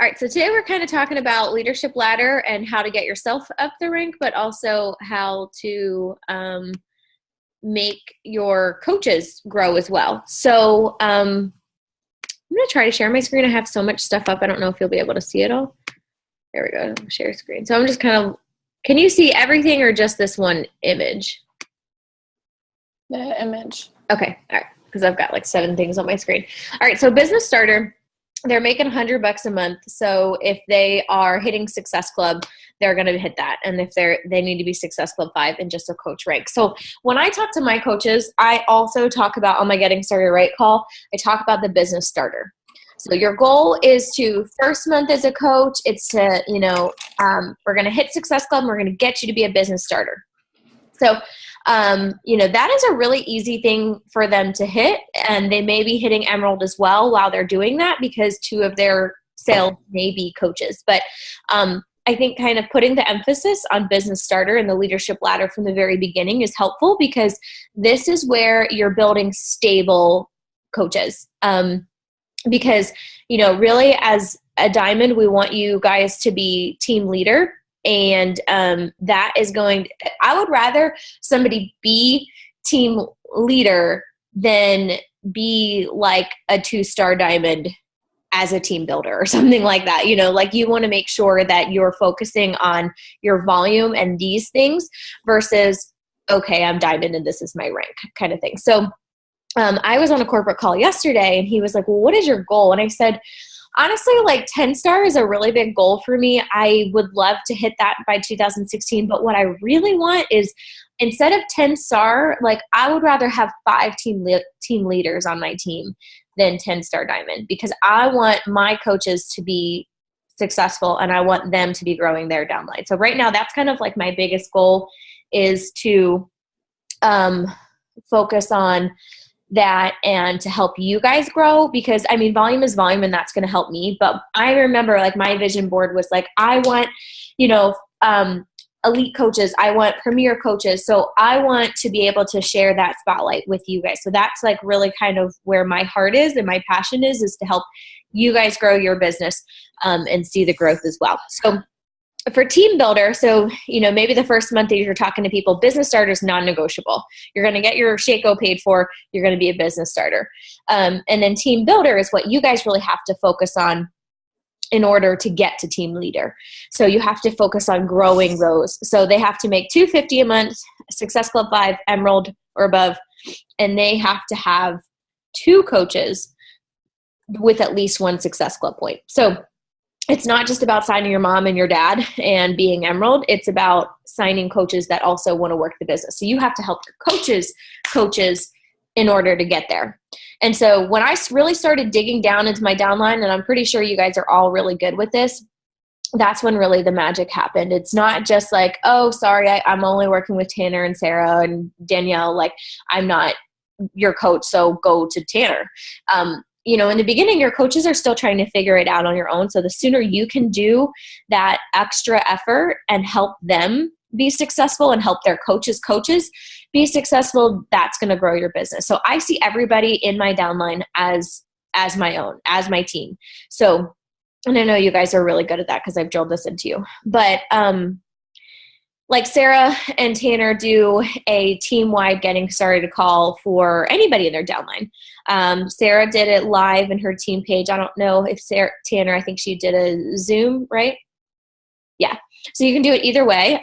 All right, so today we're kind of talking about leadership ladder and how to get yourself up the rank, but also how to make your coaches grow as well. So I'm going to try to share my screen. I have so much stuff up. I don't know if you'll be able to see it all. There we go, share screen. So I'm just kind of, can you see everything or just this one image? The image. Okay, all right, because I've got like 7 things on my screen. All right, so Business Starter, they're making $100 a month. So if they are hitting Success Club, they're going to hit that. And if they need to be Success Club 5 and just a coach rank. So when I talk to my coaches, I also talk about on my Getting Started Right call, I talk about the Business Starter. So your goal is to first month as a coach, it's to, we're going to hit Success Club and we're going to get you to be a business starter. So, that is a really easy thing for them to hit, and they may be hitting Emerald as well while they're doing that because 2 of their sales may be coaches. But I think kind of putting the emphasis on Business Starter and the leadership ladder from the very beginning is helpful because this is where you're building stable coaches. Because, really as a diamond, we want you guys to be team leader. And that is I would rather somebody be team leader than be like a 2-star diamond as a team builder or something like that. Like you want to make sure that you're focusing on your volume and these things versus, okay, I'm diamond and this is my rank kind of thing. So I was on a corporate call yesterday and he was like, well, what is your goal? And I said, honestly, like 10 star is a really big goal for me. I would love to hit that by 2016. But what I really want is instead of 10 star, like I would rather have 5 team leaders on my team than 10 star diamond because I want my coaches to be successful and I want them to be growing their downline. So right now that's kind of like my biggest goal is to focus on that and to help you guys grow because volume is volume and that's going to help me. But I remember like my vision board was like, I want, elite coaches. I want premier coaches. So I want to be able to share that spotlight with you guys. So that's like really kind of where my heart is and my passion is to help you guys grow your business and see the growth as well. So for team builder, so, maybe the first month that you're talking to people, business starter is non-negotiable. You're going to get your Shaco paid for. You're going to be a business starter. And then team builder is what you guys really have to focus on in order to get to team leader. So you have to focus on growing those. So they have to make $250 a month, Success Club 5, Emerald or above, and they have to have 2 coaches with at least 1 Success Club point. So it's not just about signing your mom and your dad and being Emerald. It's about signing coaches that also want to work the business. So you have to help your coaches in order to get there. And so when I really started digging down into my downline, and I'm pretty sure you guys are all really good with this, that's when really the magic happened. It's not just like, oh, sorry, I'm only working with Tanner and Sarah and Danielle. Like, I'm not your coach, so go to Tanner. In the beginning, your coaches are still trying to figure it out on your own. So the sooner you can do that extra effort and help them be successful and help their coaches be successful, that's going to grow your business. So I see everybody in my downline as my own, as my team. So, and I know you guys are really good at that because I've drilled this into you. But like Sarah and Tanner do a team-wide getting started call for anybody in their downline. Sarah did it live in her team page. I don't know if Tanner, I think she did a Zoom, right? Yeah. So you can do it either way.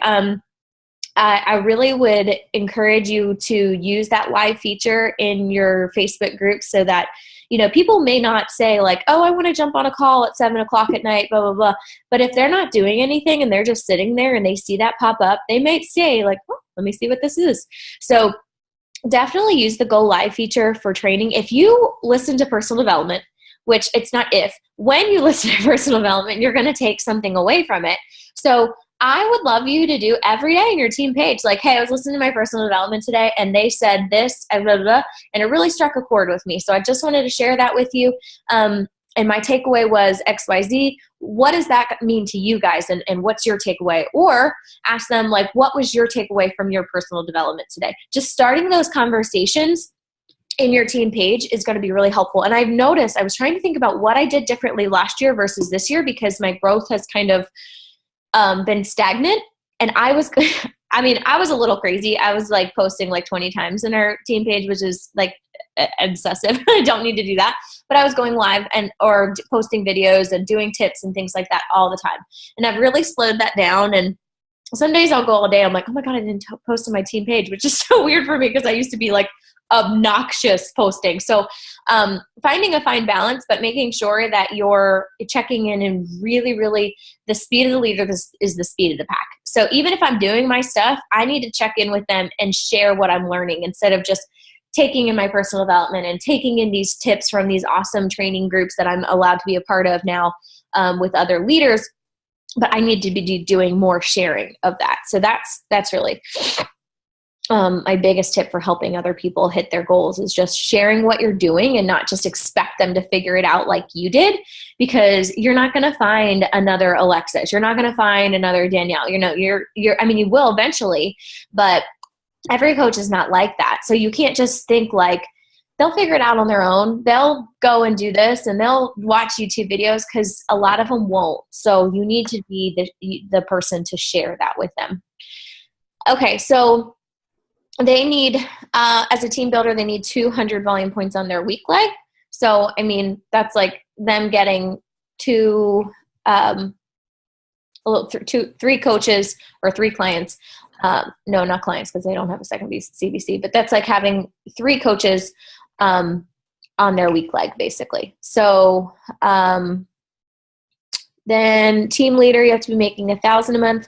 I really would encourage you to use that live feature in your Facebook group so that, people may not say like, oh, I want to jump on a call at 7:00 at night, blah, blah, blah. But if they're not doing anything and they're just sitting there and they see that pop up, they might say like, oh, let me see what this is. So definitely use the Go Live feature for training. If you listen to personal development, which it's not if, when you listen to personal development, you're going to take something away from it. So I would love you to do every day in your team page, like, hey, I was listening to my personal development today and they said this and blah, blah, blah, and it really struck a chord with me. So I just wanted to share that with you. And my takeaway was XYZ. What does that mean to you guys? And what's your takeaway? Or ask them like, what was your takeaway from your personal development today? Just starting those conversations in your team page is going to be really helpful. And I've noticed, I was trying to think about what I did differently last year versus this year, because my growth has kind of been stagnant. And I was, I was a little crazy. I was like posting like 20 times in our team page, which is like obsessive. I don't need to do that. But I was going live or posting videos and doing tips and things like that all the time. And I've really slowed that down. And some days I'll go all day. I'm like, oh my God, I didn't post on my team page, which is so weird for me because I used to be like obnoxious posting. So finding a fine balance, but making sure that you're checking in and really, really the speed of the leader is the speed of the pack. So even if I'm doing my stuff, I need to check in with them and share what I'm learning instead of just taking in my personal development and taking in these tips from these awesome training groups that I'm allowed to be a part of now with other leaders. But I need to be doing more sharing of that. So that's really my biggest tip for helping other people hit their goals is just sharing what you're doing and not just expect them to figure it out like you did, because you're not going to find another Alexis. You're not going to find another Danielle. You will eventually, but every coach is not like that. So you can't just think like they'll figure it out on their own. They'll go and do this and they'll watch YouTube videos, because a lot of them won't. So you need to be the person to share that with them. Okay, so they need, as a team builder, they need 200 volume points on their week leg. So, that's like them getting three coaches or 3 clients. No, not clients, because they don't have a second CBC, but that's like having 3 coaches on their week leg, basically. So then team leader, you have to be making 1,000 a month.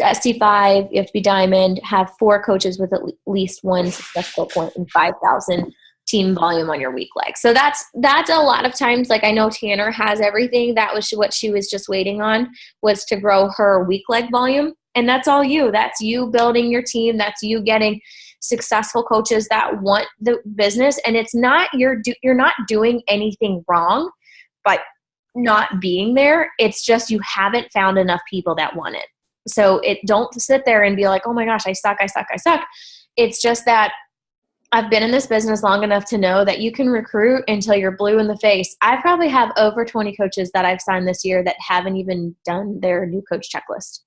ST5, you have to be diamond, have 4 coaches with at least 1 successful point and 5,000 team volume on your week leg. So that's a lot of times, like I know Tanner has everything. That was what she was just waiting on, was to grow her week leg volume. And that's all you. That's you building your team. That's you getting successful coaches that want the business. And it's not, you're not doing anything wrong by not being there. It's just you haven't found enough people that want it. So don't sit there and be like, oh my gosh, I suck. It's just that I've been in this business long enough to know that you can recruit until you're blue in the face. I probably have over 20 coaches that I've signed this year that haven't even done their new coach checklist.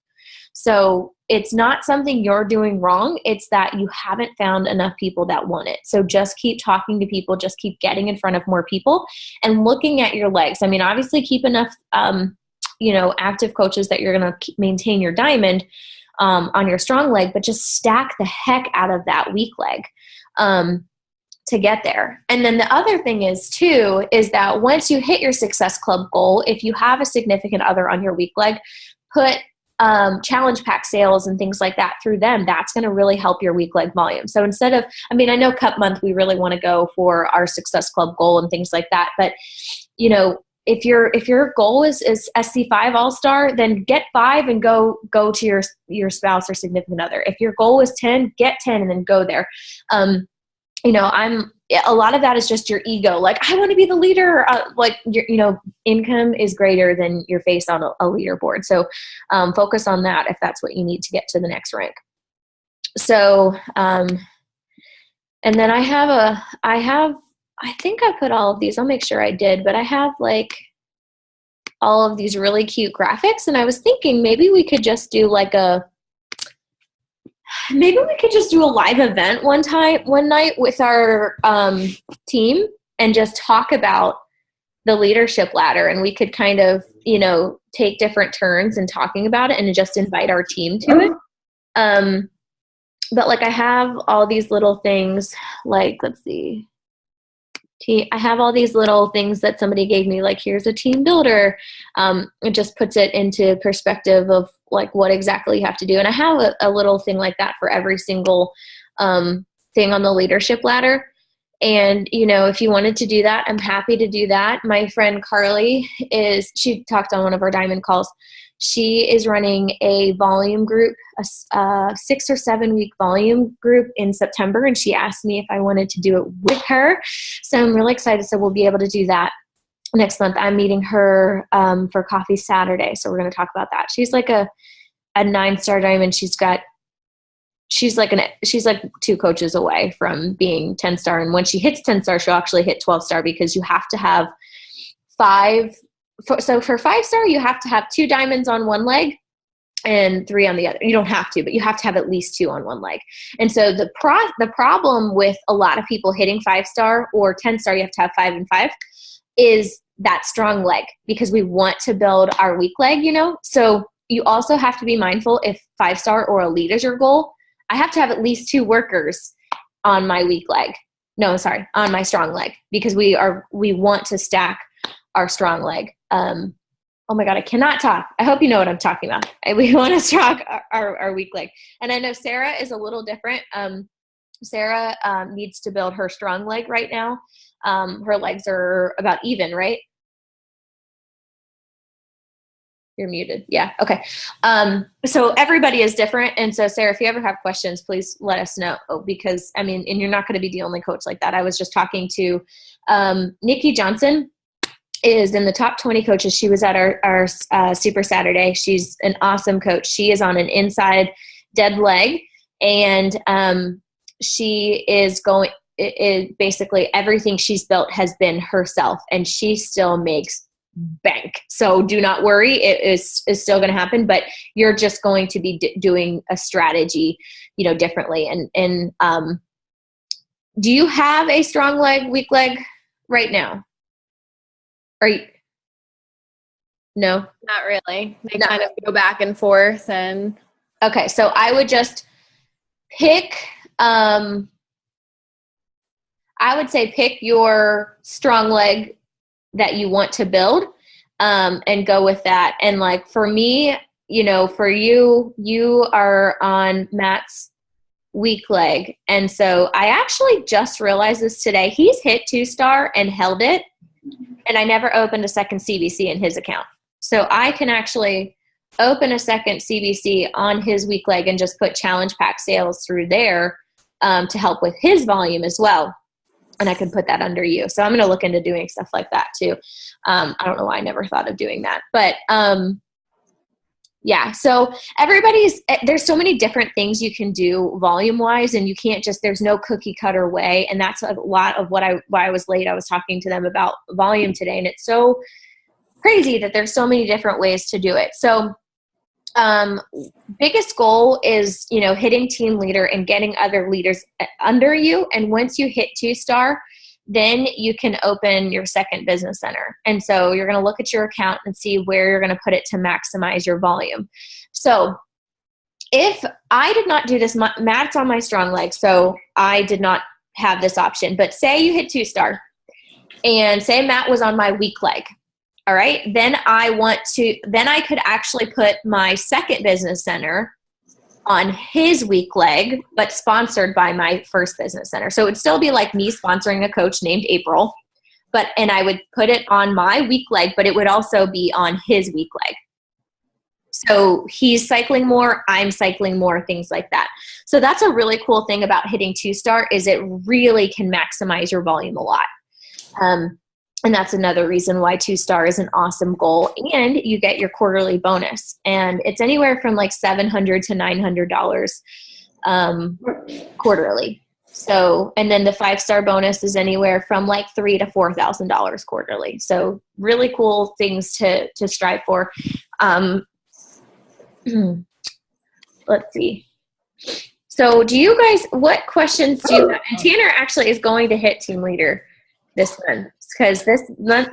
So it's not something you're doing wrong. It's that you haven't found enough people that want it. So just keep talking to people, just keep getting in front of more people and looking at your legs. Obviously keep enough, active coaches that you're going to maintain your diamond on your strong leg, but just stack the heck out of that weak leg to get there. And then the other thing is that once you hit your Success Club goal, if you have a significant other on your weak leg, put challenge pack sales and things like that through them. That's going to really help your weak leg volume. So instead of, I know Cup Month, we really want to go for our Success Club goal and things like that. But, if your goal is SC5 All-Star, then get 5 and go to your spouse or significant other. If your goal is 10, get 10 and then go there. A lot of that is just your ego. Like, I want to be the leader. Income is greater than your face on a leaderboard. So focus on that if that's what you need to get to the next rank. So, and then I think I put all of these, I'll make sure I did, but I have like all of these really cute graphics, and I was thinking maybe we could just do a live event one night with our team and just talk about the leadership ladder, and we could kind of, take different turns in talking about it and just invite our team to it. But like I have all these little things, like, let's see. I have all these little things that somebody gave me, like, here's a team builder. It just puts it into perspective of like what exactly you have to do. And I have a little thing like that for every single thing on the leadership ladder. And, if you wanted to do that, I'm happy to do that. My friend Carly she talked on one of our diamond calls. She is running a volume group, a 6 or 7 week volume group in September. And she asked me if I wanted to do it with her. So I'm really excited. So we'll be able to do that next month. I'm meeting her for coffee Saturday. So we're going to talk about that. She's like a 9-star diamond. She's got she's like 2 coaches away from being 10 star. And when she hits 10 star, she'll actually hit 12 star because you have to have 5. So for 5 star, you have to have 2 diamonds on one leg and 3 on the other. You don't have to, but you have to have at least 2 on one leg. And so the problem with a lot of people hitting 5 star or 10 star, you have to have 5 and 5, is that strong leg, because we want to build our weak leg, you know? So you also have to be mindful, if 5 star or elite is your goal, I have to have at least 2 workers on my weak leg. No, sorry, on my strong leg, because we want to stack our strong leg. Oh my God, I cannot talk. I hope you know what I'm talking about. We want to stack our weak leg. And I know Sarah is a little different. Sarah needs to build her strong leg right now. Her legs are about even, right? You're muted. Yeah. Okay. So everybody is different. And so Sarah, if you ever have questions, please let us know, because I mean, and you're not going to be the only coach like that. I was just talking to Nikki Johnson, is in the top 20 coaches. She was at our Super Saturday. She's an awesome coach. She is on an inside dead leg, and she is going, basically everything she's built has been herself, and she still makes bank. So do not worry. It is still going to happen, but you're just going to be doing a strategy, you know, differently. And do you have a strong leg, weak leg right now? Are you? No, Not really. They kind of go back and forth. And okay, so I would just pick. I would say pick your strong leg that you want to build, and go with that. And like for me, you know, for you are on Matt's weak leg, and so I actually just realized this today. He's hit 2 star and held it. And I never opened a second CBC in his account. So I can actually open a second CBC on his weak leg and just put challenge pack sales through there to help with his volume as well. And I can put that under you. So I'm going to look into doing stuff like that too. I don't know why I never thought of doing that. But yeah, so there's so many different things you can do volume wise, and you can't just, there's no cookie cutter way. And that's a lot of why I was late. I was talking to them about volume today, and it's so crazy that there's so many different ways to do it. So biggest goal is, you know, hitting team leader and getting other leaders under you. And once you hit 2 star, then you can open your second business center. And so you're going to look at your account and see where you're going to put it to maximize your volume. So if I did not do this, Matt's on my strong leg, so I did not have this option. But say you hit 2 star and say Matt was on my weak leg. All right. Then I could actually put my second business center on his weak leg, but sponsored by my first business center. So it would still be like me sponsoring a coach named April, and I would put it on my weak leg, but it would also be on his weak leg. So he's cycling more, I'm cycling more, things like that. So that's a really cool thing about hitting 2 star, is it really can maximize your volume a lot. And that's another reason why 2 star is an awesome goal. And you get your quarterly bonus. And it's anywhere from like $700 to $900 quarterly. So, and then the 5 star bonus is anywhere from like $3,000 to $4,000 quarterly. So really cool things to strive for. Let's see. So do you guys, what questions do you have? And Tanner actually is going to hit team leader this month, because this month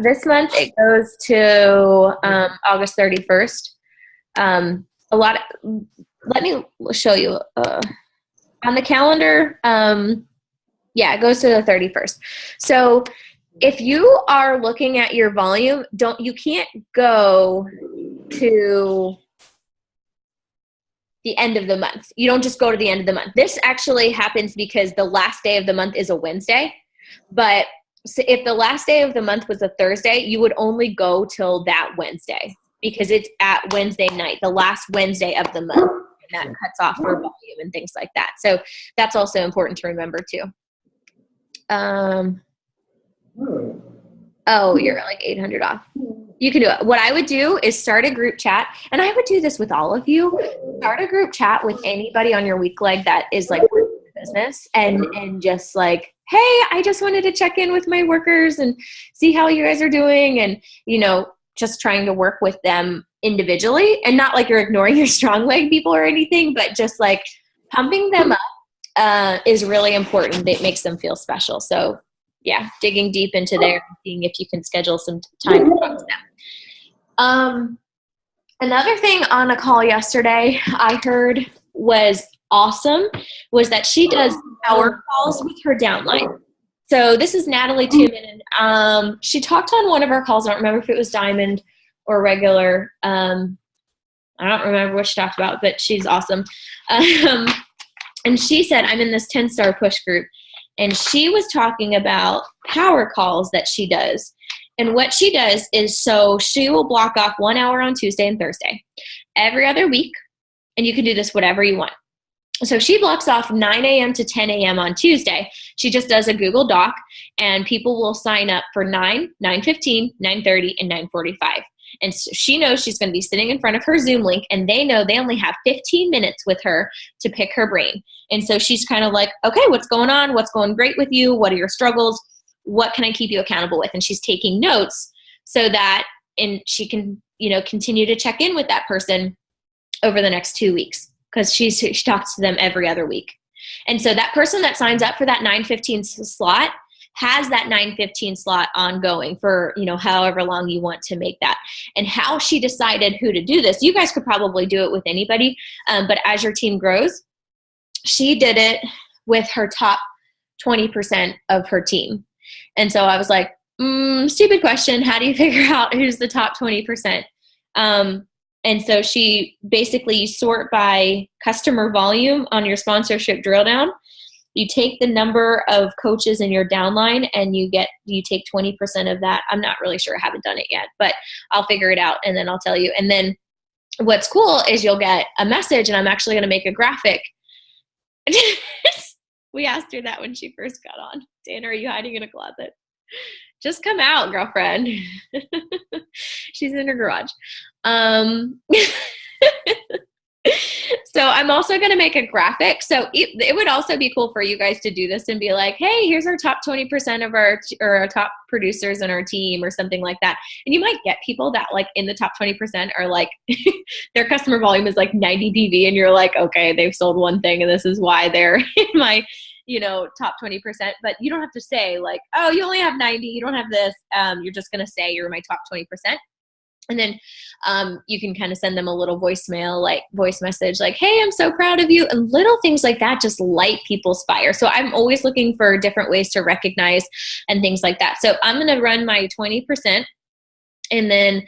it goes to August 31st. Let me show you on the calendar. Yeah, it goes to the 31st. So if you are looking at your volume, you can't go to the end of the month. You don't just go to the end of the month. This actually happens because the last day of the month is a Wednesday, but so if the last day of the month was a Thursday, you would only go till that Wednesday, because it's at Wednesday night, the last Wednesday of the month, and that cuts off for volume and things like that. So that's also important to remember too. Oh, you're like 800 off. You can do it. What I would do is start a group chat, and I would do this with all of you. Start a group chat with anybody on your week leg that is like business, and just like, hey, I just wanted to check in with my workers and see how you guys are doing, and just trying to work with them individually, and not like you're ignoring your strong leg people or anything, but just like pumping them up is really important. It makes them feel special. So yeah, digging deep into there and seeing if you can schedule some time to talk to them. Another thing on a call yesterday I heard was awesome was that she does power calls with her downline. So this is Natalie Tuman. She talked on one of our calls. I don't remember if it was Diamond or regular. I don't remember what she talked about, but she's awesome. And she said, I'm in this 10-star push group. And she was talking about power calls that she does. And what she does is, so she will block off 1 hour on Tuesday and Thursday every other week. And you can do this whatever you want. So she blocks off 9 a.m. to 10 a.m. on Tuesday. She just does a Google Doc, and people will sign up for 9, 9:15, 9:30, and 9:45. And so she knows she's going to be sitting in front of her Zoom link, and they know they only have 15 minutes with her to pick her brain. And so she's kind of like, okay, what's going on? What's going great with you? What are your struggles? What can I keep you accountable with? And she's taking notes so that she can, continue to check in with that person over the next 2 weeks, because she talks to them every other week. And so that person that signs up for that 9:15 slot has that 9:15 slot ongoing for, however long you want to make that. And how she decided who to do this, you guys could probably do it with anybody, but as your team grows, she did it with her top 20% of her team. And so I was like, stupid question. How do you figure out who's the top 20%? And so she basically sort by customer volume on your sponsorship drill down. You take the number of coaches in your downline, and you take 20% of that. I'm not really sure. I haven't done it yet, but I'll figure it out and then I'll tell you. And then what's cool is you'll get a message, and I'm actually going to make a graphic. We asked her that when she first got on. Dana, are you hiding in a closet? Just come out, girlfriend. She's in her garage. So I'm also going to make a graphic. So it would also be cool for you guys to do this and be like, hey, here's our top 20% of our top producers in our team, or something like that. And you might get people that like in the top 20% are like, their customer volume is like 90 PV, and you're like, okay, they've sold one thing and this is why they're in my, top 20%. But you don't have to say like, oh, you only have 90, you don't have this. You're just going to say you're my top 20%. And then you can kind of send them a little voice message like, hey, I'm so proud of you. And little things like that just light people's fire. So I'm always looking for different ways to recognize and things like that. So I'm going to run my 20%. And then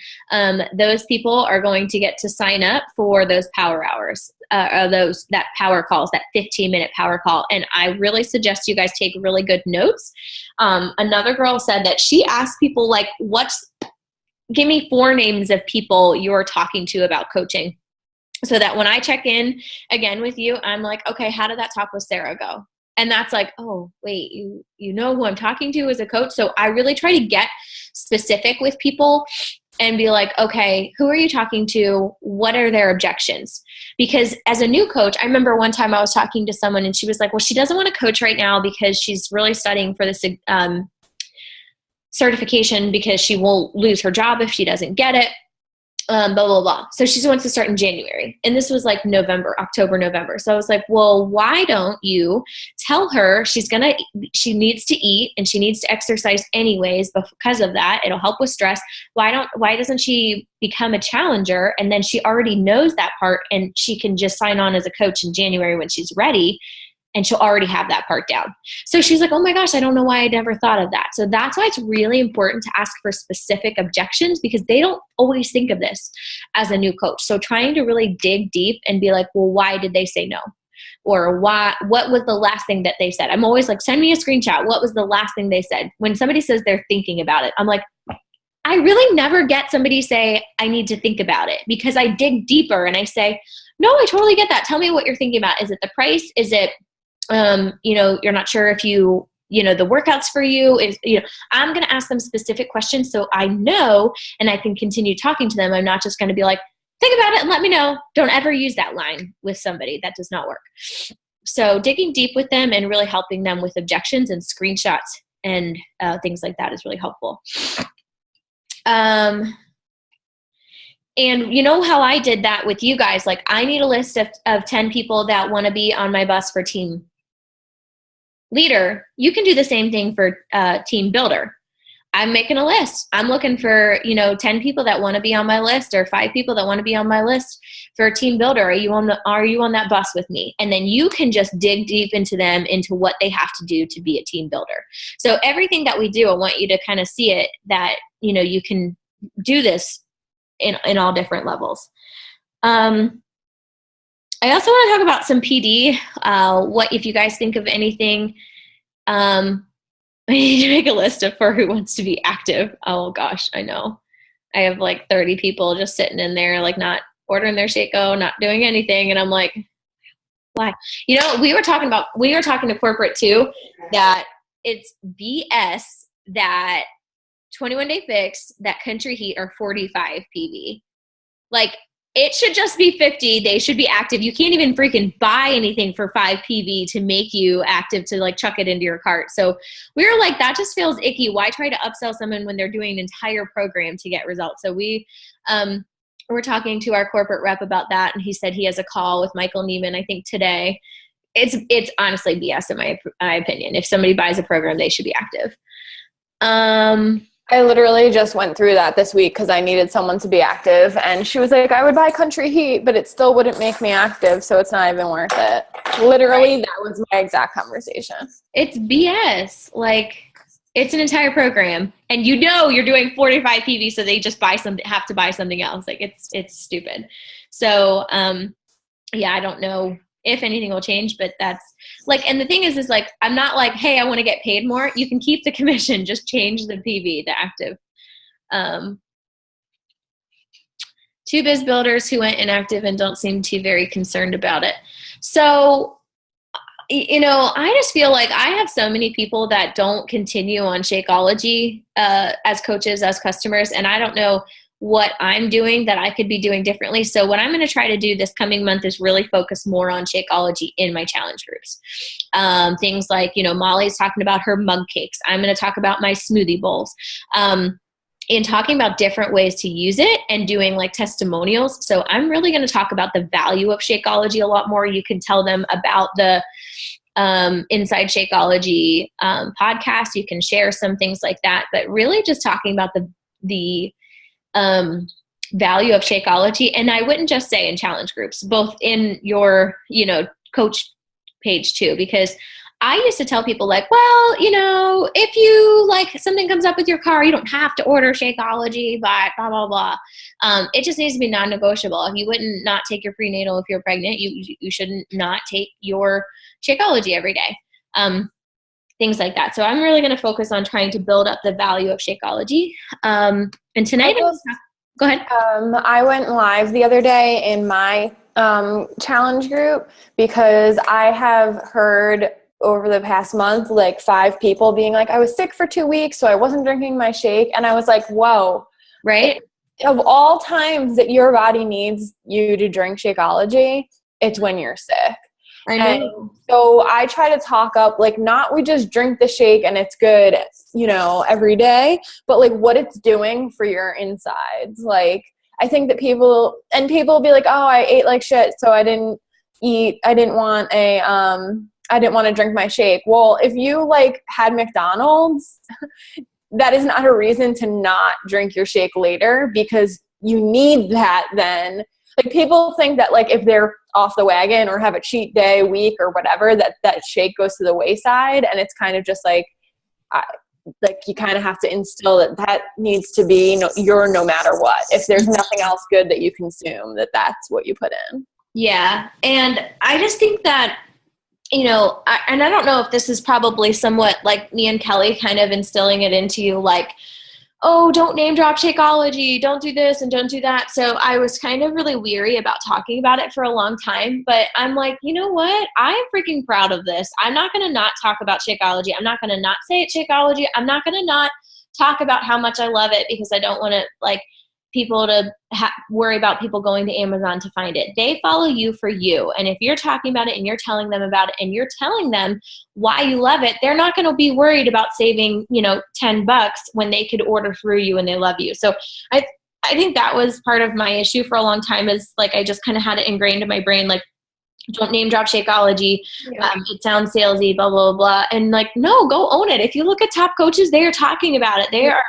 those people are going to get to sign up for those power hours, that power calls, that 15-minute power call. And I really suggest you guys take really good notes. Another girl said that she asked people like, give me 4 names of people you're talking to about coaching, so that when I check in again with you, I'm like, okay, how did that talk with Sarah go? And that's like, oh, wait, you know who I'm talking to as a coach. So I really try to get specific with people and be like, okay, who are you talking to? What are their objections? Because as a new coach, I remember one time I was talking to someone and she was like, well, she doesn't want to coach right now because she's really studying for this certification because she won't lose her job if she doesn't get it, blah, blah, blah. So she wants to start in January. And this was like October, November. So I was like, well, why don't you tell her she needs to eat and she needs to exercise anyways because of that. It'll help with stress. Why doesn't she become a challenger? And then she already knows that part, and she can just sign on as a coach in January when she's ready. And she'll already have that part down. So she's like, oh my gosh, I don't know why I never thought of that. So that's why it's really important to ask for specific objections, because they don't always think of this as a new coach. So trying to really dig deep and be like, well, why did they say no? Or what was the last thing that they said? I'm always like, send me a screenshot. What was the last thing they said? When somebody says they're thinking about it, I'm like, I really never get somebody say, I need to think about it, because I dig deeper and I say, no, I totally get that. Tell me what you're thinking about. Is it the price? Is it, you're not sure if you the workouts for you? I'm going to ask them specific questions so I know and I can continue talking to them. I'm not just going to be like, think about it and let me know. Don't ever use that line with somebody. That does not work. So digging deep with them and really helping them with objections and screenshots and things like that is really helpful. And you know how I did that with you guys? Like, I need a list of 10 people that want to be on my bus for team leader. You can do the same thing for team builder. I'm making a list. I'm looking for, 10 people that want to be on my list, or 5 people that want to be on my list for a team builder. Are you on that bus with me? And then you can just dig deep into them, into what they have to do to be a team builder. So everything that we do, I want you to kind of see it, that, you can do this in all different levels. I also want to talk about some PD. What, if you guys think of anything, I need to make a list for who wants to be active. Oh gosh, I know. I have like 30 people just sitting in there, like not ordering their Shakeco, not doing anything. And I'm like, why? We were talking to corporate too, that it's BS that 21 Day Fix, that Country Heat are 45 PV. Like, it should just be 50. They should be active. You can't even freaking buy anything for 5 PV to make you active, to like chuck it into your cart. So we were like, that just feels icky. Why try to upsell someone when they're doing an entire program to get results? So we were talking to our corporate rep about that, and he said he has a call with Michael Neiman, I think today. It's honestly BS in my opinion. If somebody buys a program, they should be active. I literally just went through that this week because I needed someone to be active, and she was like, I would buy Country Heat, but it still wouldn't make me active, so it's not even worth it. Literally, that was my exact conversation. It's BS. Like, it's an entire program, and you're doing 45 PV, so they just have to buy something else. Like, it's stupid. So, yeah, I don't know if anything will change, but that's like, and the thing is like, I'm not like, hey, I want to get paid more. You can keep the commission, just change the PV, the active. 2 biz builders who went inactive and don't seem too very concerned about it. So, I just feel like I have so many people that don't continue on Shakeology as coaches, as customers, and I don't know what I'm doing that I could be doing differently. So what I'm going to try to do this coming month is really focus more on Shakeology in my challenge groups. Things like, Molly's talking about her mug cakes. I'm going to talk about my smoothie bowls. In talking about different ways to use it and doing like testimonials. So I'm really going to talk about the value of Shakeology a lot more. You can tell them about the Inside Shakeology podcast. You can share some things like that, but really just talking about the value of Shakeology. And I wouldn't just say in challenge groups, both in your, coach page too, because I used to tell people like, well, if you like something comes up with your car, you don't have to order Shakeology, but blah, blah, blah. It just needs to be non-negotiable. If you wouldn't not take your prenatal, if you're pregnant, you shouldn't not take your Shakeology every day. Things like that. So I'm really going to focus on trying to build up the value of Shakeology. And tonight, go ahead. I went live the other day in my challenge group because I have heard over the past month, like 5 people being like, I was sick for 2 weeks, so I wasn't drinking my shake. And I was like, whoa. Right? Of all times that your body needs you to drink Shakeology, it's when you're sick. I know. And so I try to talk up, like, not we just drink the shake and it's good, every day, but like what it's doing for your insides. Like, I think that people will be like, oh, I ate like shit, so I didn't want to drink my shake. Well, if you like had McDonald's, that is not a reason to not drink your shake later, because you need that then. Like, people think that like if they're off the wagon or have a cheat day week or whatever, that shake goes to the wayside. And it's kind of just like you kind of have to instill that needs to be your no matter what. If there's nothing else good that you consume, that's what you put in. Yeah. And I just think that, and I don't know if this is probably somewhat like me and Kelly kind of instilling it into you, like oh, don't name drop Shakeology, don't do this and don't do that. So I was kind of really weary about talking about it for a long time, but I'm like, you know what? I'm freaking proud of this. I'm not going to not talk about Shakeology. I'm not going to not say it's Shakeology. I'm not going to not talk about how much I love it because I don't want to like people to worry about people going to Amazon to find it. They follow you for you. And if you're talking about it and you're telling them about it and you're telling them why you love it, they're not going to be worried about saving, $10 when they could order through you and they love you. So I think that was part of my issue for a long time is like, I just kind of had it ingrained in my brain, like, don't name drop Shakeology. Yeah. It sounds salesy, blah, blah, blah. And like, no, go own it. If you look at top coaches, they are talking about it. They are,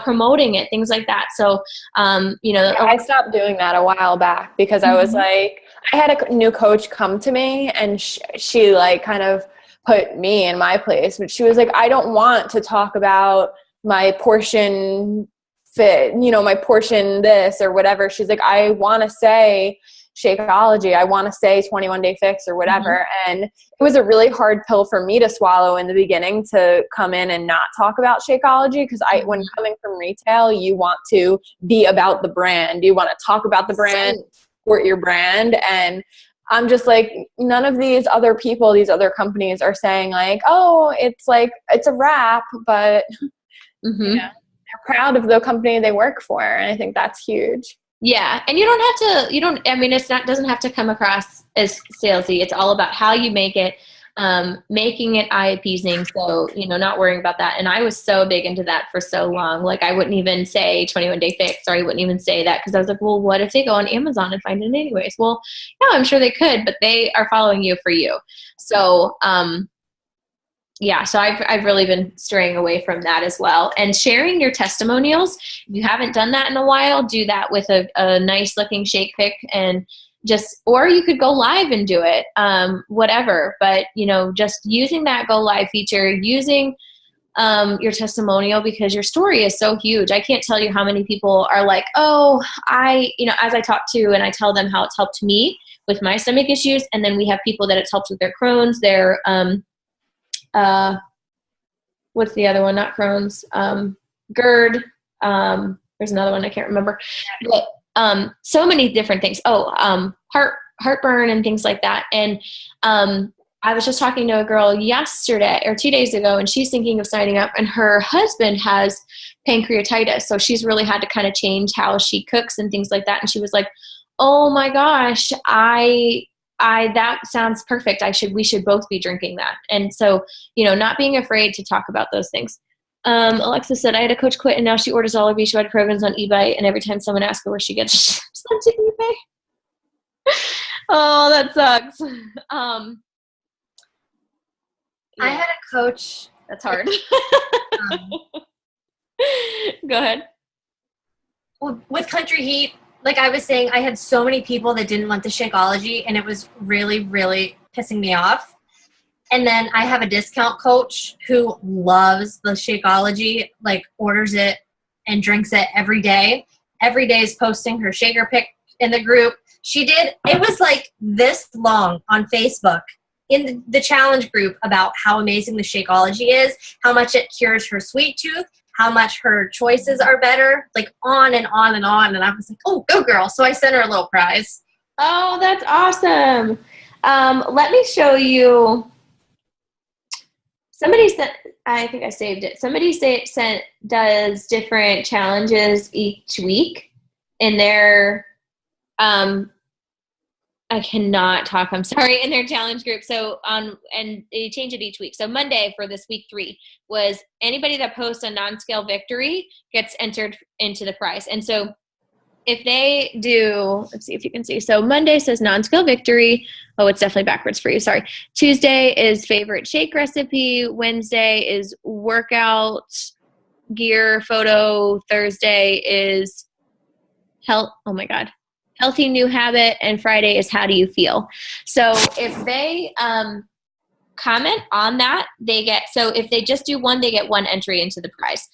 promoting it, things like that. So, I stopped doing that a while back because I was like, I had a new coach come to me and she like kind of put me in my place, but she was like, I don't want to talk about my portion fit, my portion this or whatever. She's like, I want to say Shakeology. I want to say 21 Day Fix or whatever. And it was a really hard pill for me to swallow in the beginning to come in and not talk about Shakeology. Because when coming from retail, you want to be about the brand. You want to talk about the brand, support your brand. And I'm just like, none of these other people, these other companies are saying like, oh, it's a wrap, but they're proud of the company they work for. And I think that's huge. Yeah. And you don't have to, doesn't have to come across as salesy. It's all about how you make it, making it eye appeasing. So, not worrying about that. And I was so big into that for so long. Like I wouldn't even say 21 Day Fix, or I wouldn't even say that because I was like, well, what if they go on Amazon and find it anyways? Well, yeah, I'm sure they could, but they are following you for you. So, so I've really been straying away from that as well. And sharing your testimonials, if you haven't done that in a while, do that with a nice looking shake pic and or you could go live and do it, whatever. But, just using that go live feature, using your testimonial because your story is so huge. I can't tell you how many people are like, oh, as I talk to and I tell them how it's helped me with my stomach issues. And then we have people that it's helped with their Crohn's, their, what's the other one? Not Crohn's, GERD. There's another one I can't remember, but, so many different things. Heartburn and things like that. And, I was just talking to a girl yesterday or 2 days ago, and she's thinking of signing up, and her husband has pancreatitis. So she's really had to kind of change how she cooks and things like that. And she was like, oh my gosh, that sounds perfect. We should both be drinking that. And so, not being afraid to talk about those things. Alexa said, I had a coach quit and now she orders all of each shredded programs on eBay. And every time someone asks her where she gets, she sent to eBay. Oh, that sucks. I had a coach. That's hard. Go ahead. With Country Heat, like I was saying, I had so many people that didn't want the Shakeology, and it was really, really pissing me off. And then I have a discount coach who loves the Shakeology, like orders it and drinks it every day. Every day is posting her shaker pic in the group. It was like this long on Facebook in the challenge group about how amazing the Shakeology is, how much it cures her sweet tooth, how much her choices are better, like on and on and on. And I was like, oh, go girl. So I sent her a little prize. Oh, that's awesome. Let me show you. Somebody sent, I think I saved it. Somebody does different challenges each week in their, I cannot talk, I'm sorry, in their challenge group. So and they change it each week. So Monday for this week 3 was anybody that posts a non-scale victory gets entered into the prize. And so if they do, let's see if you can see. So Monday says non-scale victory. Oh, it's definitely backwards for you. Sorry. Tuesday is favorite shake recipe. Wednesday is workout gear photo. Thursday is health. Oh my God. Healthy new habit. And Friday is how do you feel? So if they comment on that, they get, so if they just do one, they get 1 entry into the prize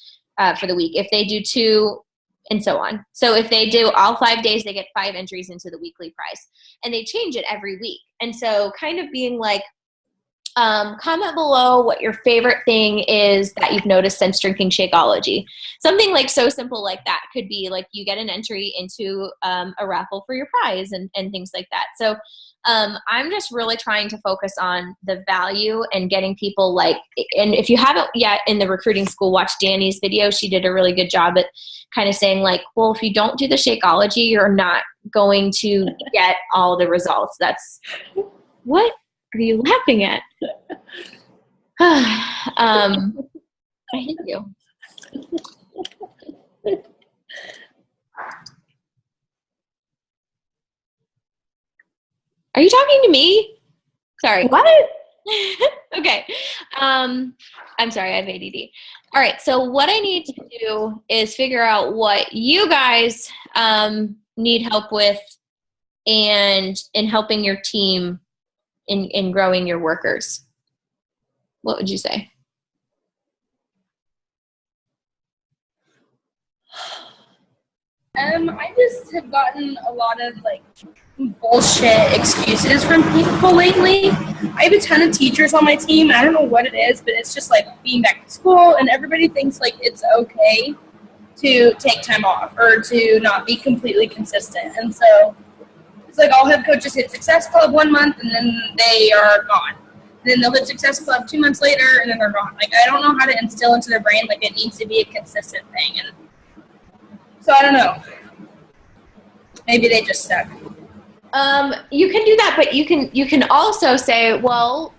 for the week. If they do 2, and so on. So if they do all 5 days, they get 5 entries into the weekly prize. And they change it every week. And so kind of being like, comment below what your favorite thing is that you've noticed since drinking Shakeology. Something like so simple like that could be like you get an entry into a raffle for your prize and things like that. So I'm just really trying to focus on the value and getting people like, and if you haven't yet in the recruiting school, watch Danny's video. She did a really good job at kind of saying like, well, if you don't do the Shakeology, you're not going to get all the results. That's what are you laughing at? I hate you. Are you talking to me? Sorry. What? Okay. I'm sorry, I have ADD. All right, so what I need to do is figure out what you guys need help with and in helping your team in growing your workers. What would you say? I just have gotten a lot of like bullshit excuses from people lately. I have a ton of teachers on my team. I don't know what it is, but it's just like being back at school, and everybody thinks like it's okay to take time off or to not be completely consistent. And so it's like I'll have coaches hit Success Club 1 month and then they are gone. Then they'll hit Success Club 2 months later and then they're gone. Like I don't know how to instill into their brain like it needs to be a consistent thing. And so I don't know. Maybe they just suck. You can do that, but you can also say, well,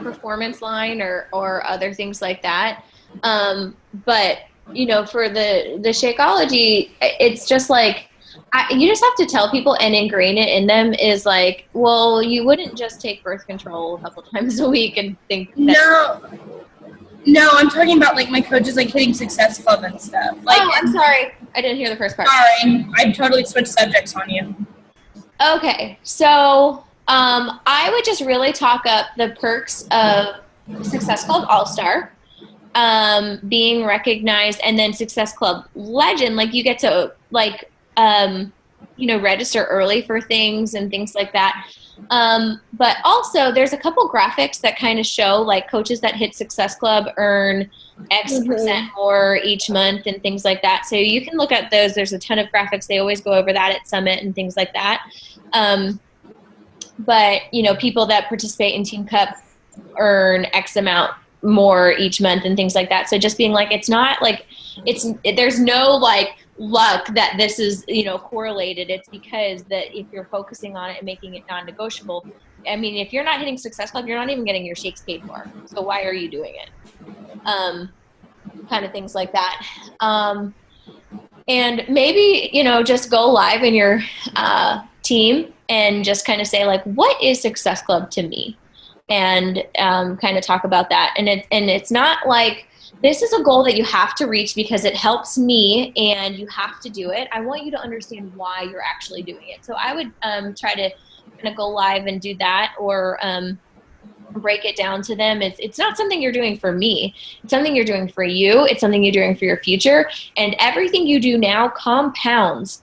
performance line or other things like that. But for the Shakeology, it's just like you just have to tell people and ingrain it in them is like, well, you wouldn't just take birth control a couple times a week and think that. No, I'm talking about like my coaches like hitting Success Club and stuff. Like, oh, I'm sorry. I didn't hear the first part. Sorry, I totally switched subjects on you. Okay, so I would just really talk up the perks of Success Club All-Star, being recognized, and then Success Club Legend. Like you get to register early for things and things like that. But also there's a couple graphics that kind of show like coaches that hit Success Club earn X percent more each month and things like that. So you can look at those. There's a ton of graphics. They always go over that at Summit and things like that. But people that participate in Team Cup earn X amount more each month and things like that. So just being like, it's not like there's no like luck that this is correlated. It's because that if you're focusing on it and making it non-negotiable, I mean, if you're not hitting Success Club, you're not even getting your shakes paid for. So why are you doing it? Kind of things like that. And maybe just go live in your team and just kind of say like, what is Success Club to me? And kind of talk about that. And it's not like this is a goal that you have to reach because it helps me and you have to do it. I want you to understand why you're actually doing it. So I would try to kind of go live and do that, or break it down to them. It's not something you're doing for me. It's something you're doing for you. It's something you're doing for your future. And everything you do now compounds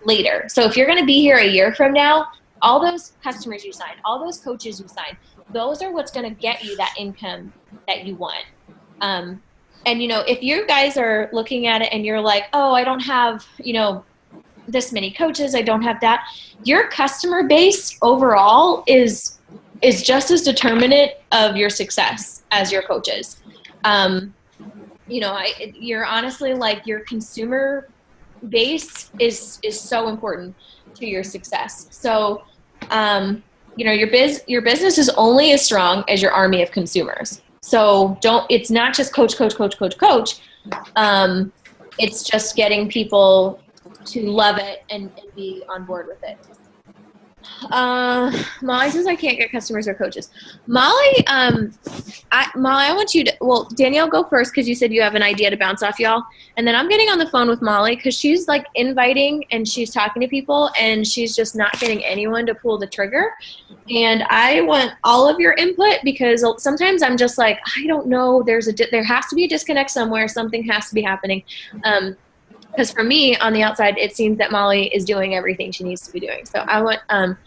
later. So if you're going to be here a year from now, all those customers you sign, all those coaches you sign, those are what's going to get you that income that you want. And, if you guys are looking at it and you're like, oh, I don't have, this many coaches, I don't have that. Your customer base overall is just as determinant of your success as your coaches. You're honestly like your consumer base is so important to your success. So, your business is only as strong as your army of consumers. So it's not just coach. It's just getting people to love it and be on board with it. Molly says I can't get customers or coaches. Molly, I want you to, Danielle, go first because you said you have an idea to bounce off y'all. And then I'm getting on the phone with Molly because she's like inviting and she's talking to people and she's just not getting anyone to pull the trigger. And I want all of your input because sometimes I'm just like, I don't know, there has to be a disconnect somewhere. Something has to be happening. because for me on the outside, it seems that Molly is doing everything she needs to be doing. So I want to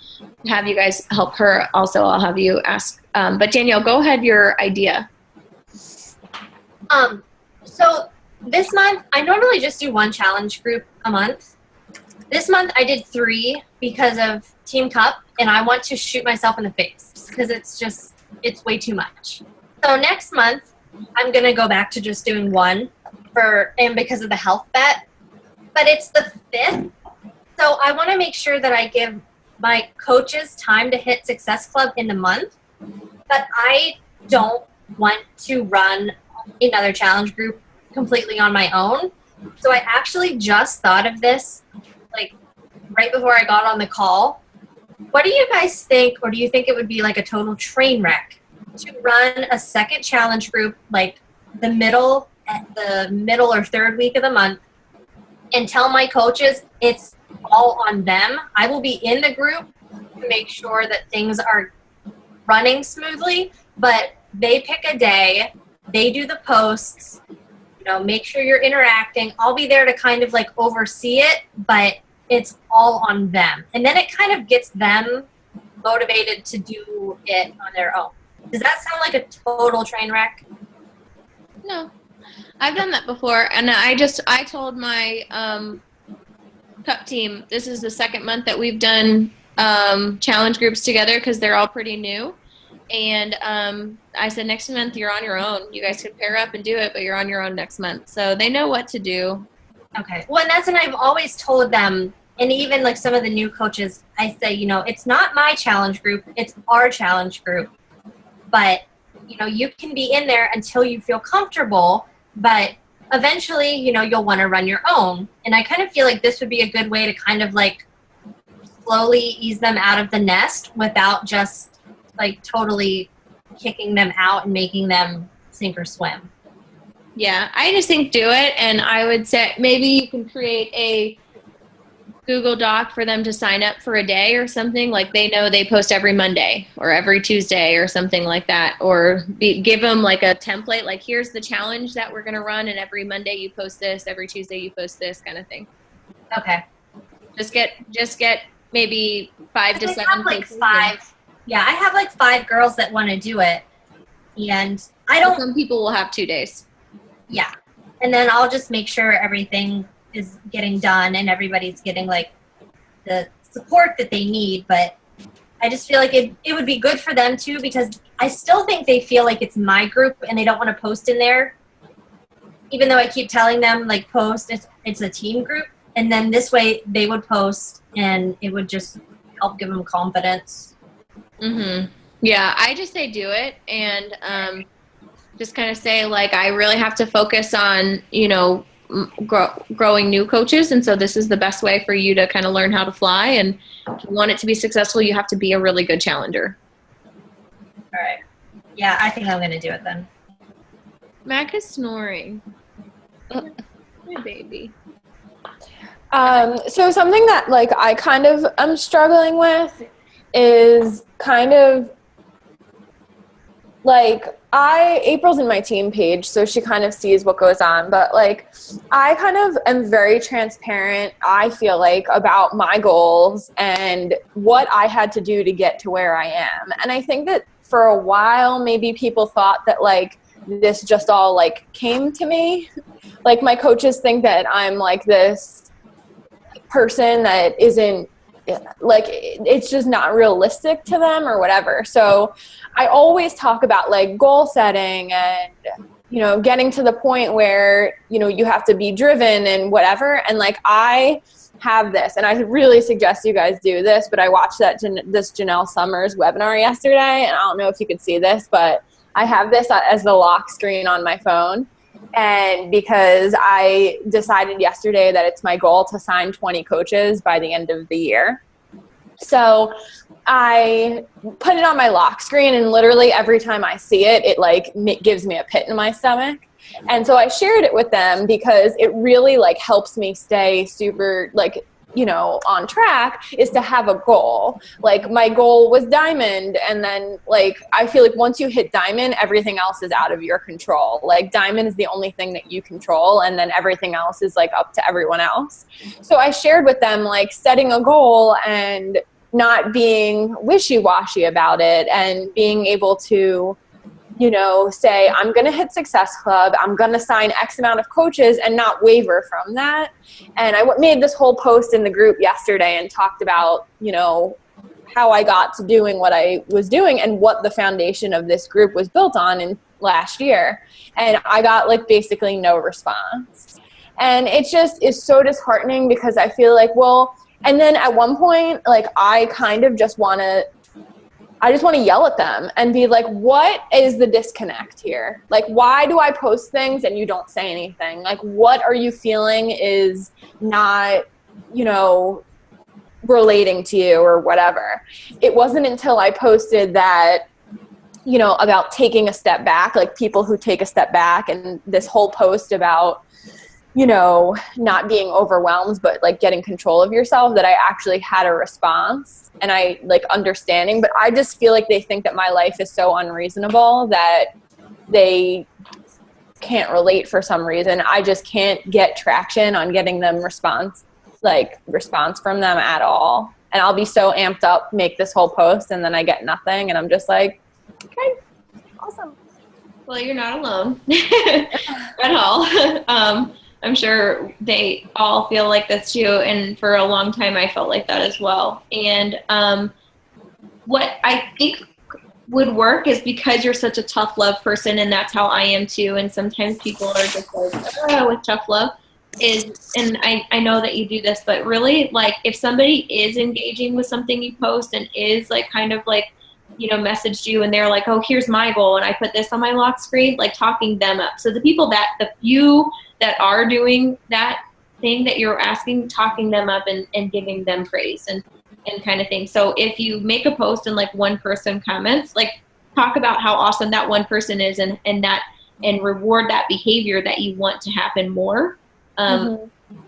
have you guys help her. Also, I'll have you ask. But Danielle, go ahead. Your idea. So this month, I normally just do one challenge group a month. This month I did 3 because of Team Cup, and I want to shoot myself in the face because it's way too much. So next month, I'm going to go back to just doing 1 and because of the health bet, but it's the 5th. So I want to make sure that I give my coaches time to hit Success Club in the month, but I don't want to run another challenge group completely on my own. So I actually just thought of this like right before I got on the call. What do you guys think, or do you think it would be like a total train wreck to run a second challenge group like the middle or 3rd week of the month and tell my coaches it's all on them? I will be in the group to make sure that things are running smoothly, but they pick a day, they do the posts, make sure you're interacting. I'll be there to kind of like oversee it, but it's all on them. And then it kind of gets them motivated to do it on their own. Does that sound like a total train wreck? No, I've done that before. And I told my Cup team, this is the 2nd month that we've done challenge groups together because they're all pretty new. And I said, next month you're on your own. You guys could pair up and do it, but you're on your own next month. So they know what to do. Okay. Well, and I've always told them, and even like some of the new coaches, I say, it's not my challenge group, it's our challenge group. But, you can be in there until you feel comfortable, but eventually, you'll want to run your own. And I kind of feel like this would be a good way to kind of like slowly ease them out of the nest without just like totally kicking them out and making them sink or swim. Yeah, I just think do it. And I would say maybe you can create a Google Doc for them to sign up for a day or something. Like they know they post every Monday or every Tuesday or something like that. Or give them like a template, like here's the challenge that we're going to run. And every Monday you post this, every Tuesday you post this kind of thing. Okay. Just get maybe 5 to 7 like 5. Yeah, I have like 5 girls that want to do it. And I don't. Some people will have 2 days. Yeah. And then I'll just make sure everything is getting done and everybody's getting like the support that they need. But I just feel like it would be good for them too, because I still think they feel like it's my group and they don't want to post in there. Even though I keep telling them like post, it's a team group. And then this way they would post and it would just help give them confidence. Mm-hmm. Yeah, I just say do it and just kind of say like I really have to focus on growing new coaches, and so this is the best way for you to kind of learn how to fly. And if you want it to be successful, you have to be a really good challenger. All right. Yeah, I think I'm going to do it then. Mac is snoring. Oh, my baby. So something that like I kind of am struggling with is kind of like April's in my team page, so she kind of sees what goes on, but like I kind of am very transparent, I feel like, about my goals and what I had to do to get to where I am. And I think that for a while maybe people thought that like this just all like came to me. Like my coaches think that I'm like this person that isn't like, it's just not realistic to them or whatever. So I always talk about like goal setting and, getting to the point where, you have to be driven and whatever. And like, I have this, and I really suggest you guys do this, but I watched this Janelle Summers webinar yesterday, and I don't know if you could see this, but I have this as the lock screen on my phone. And because I decided yesterday that it's my goal to sign 20 coaches by the end of the year. So I put it on my lock screen, and literally every time I see it, it like gives me a pit in my stomach. And so I shared it with them because it really like helps me stay super like you know, on track is to have a goal. Like my goal was diamond. And then like, I feel like once you hit diamond, everything else is out of your control. Like diamond is the only thing that you control. And then everything else is like up to everyone else. So I shared with them like setting a goal and not being wishy-washy about it and being able to, you know, say, I'm going to hit Success Club, I'm going to sign X amount of coaches and not waver from that. And I made this whole post in the group yesterday and talked about, you know, how I got to doing what I was doing and what the foundation of this group was built on in last year. And I got like basically no response. And it just is so disheartening because I feel like, well, and then at one point, like I kind of just want to yell at them and be like, what is the disconnect here? Like, why do I post things and you don't say anything? Like, what are you feeling is not, you know, relating to you or whatever? It wasn't until I posted that, you know, about taking a step back, like people who take a step back, and this whole post about, you know, not being overwhelmed, but like getting control of yourself, that I actually had a response and I like understanding. But I just feel like they think that my life is so unreasonable that they can't relate for some reason. I just can't get traction on getting them response from them at all. And I'll be so amped up, make this whole post, and then I get nothing. And I'm just like, okay, awesome. Well, you're not alone at all. I'm sure they all feel like this too, and for a long time I felt like that as well. And what I think would work is, because you're such a tough love person, and that's how I am too, and sometimes people are just like, with tough love, is, and I know that you do this, but really, like, if somebody is engaging with something you post and is like kind of like, you know, messaged you and they're like, oh, here's my goal and I put this on my lock screen, like talking them up. So the people that, the few that are doing that thing that you're asking, talking them up and giving them praise and kind of thing. So if you make a post and like one person comments, like talk about how awesome that one person is and reward that behavior that you want to happen more.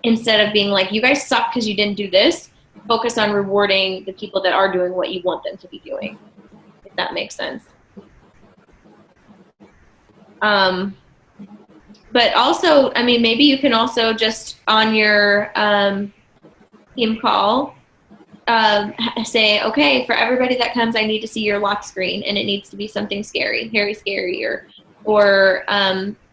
Instead of being like, you guys suck because you didn't do this, focus on rewarding the people that are doing what you want them to be doing. If that makes sense. But also, I mean, maybe you can also just on your team call say, okay, for everybody that comes, I need to see your lock screen, and it needs to be something scary, very scary, or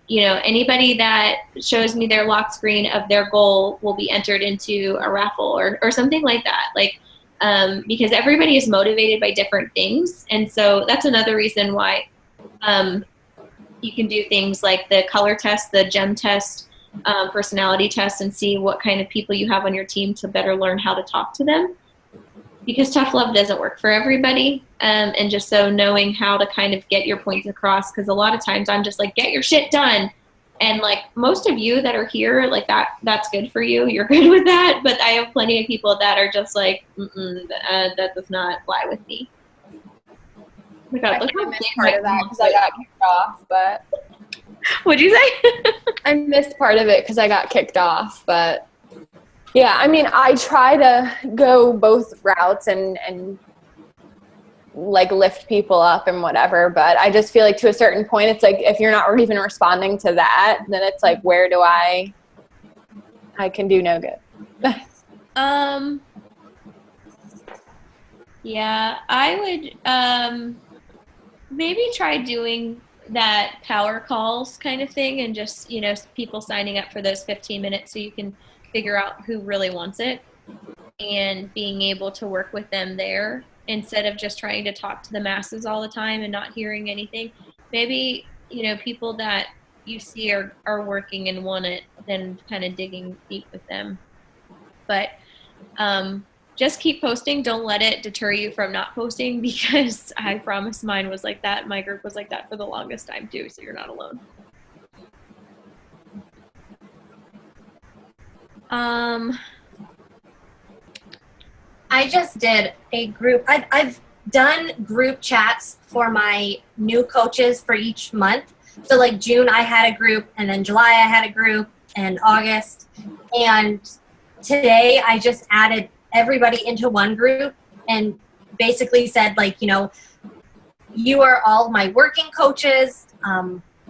you know, anybody that shows me their lock screen of their goal will be entered into a raffle or something like that. Like, because everybody is motivated by different things. And so that's another reason why you can do things like the color test, the gem test, personality test, and see what kind of people you have on your team to better learn how to talk to them. Because tough love doesn't work for everybody. And just so knowing how to kind of get your points across, because a lot of times I'm just like, get your shit done. And like most of you that are here, like that's good for you. You're good with that. But I have plenty of people that are just like, that does not fly with me. Oh my God, look I missed part of that because I got kicked off, but. What'd you say? I missed part of it because I got kicked off, but yeah, I mean, I try to go both routes and like lift people up and whatever, but I just feel like to a certain point, it's like, if you're not even responding to that, then it's like, where do I can do no good. Yeah, I would maybe try doing that power calls kind of thing, and just, you know, people signing up for those 15 minutes so you can figure out who really wants it and being able to work with them there instead of just trying to talk to the masses all the time and not hearing anything. Maybe, you know, people that you see are working and want it, then kind of digging deep with them. But just keep posting. Don't let it deter you from not posting, because I promise mine was like that. My group was like that for the longest time too, so you're not alone. I just did a group. I've done group chats for my new coaches for each month. So like June I had a group, and then July I had a group, and August. And today I just added everybody into one group and basically said, like, you know, you are all my working coaches.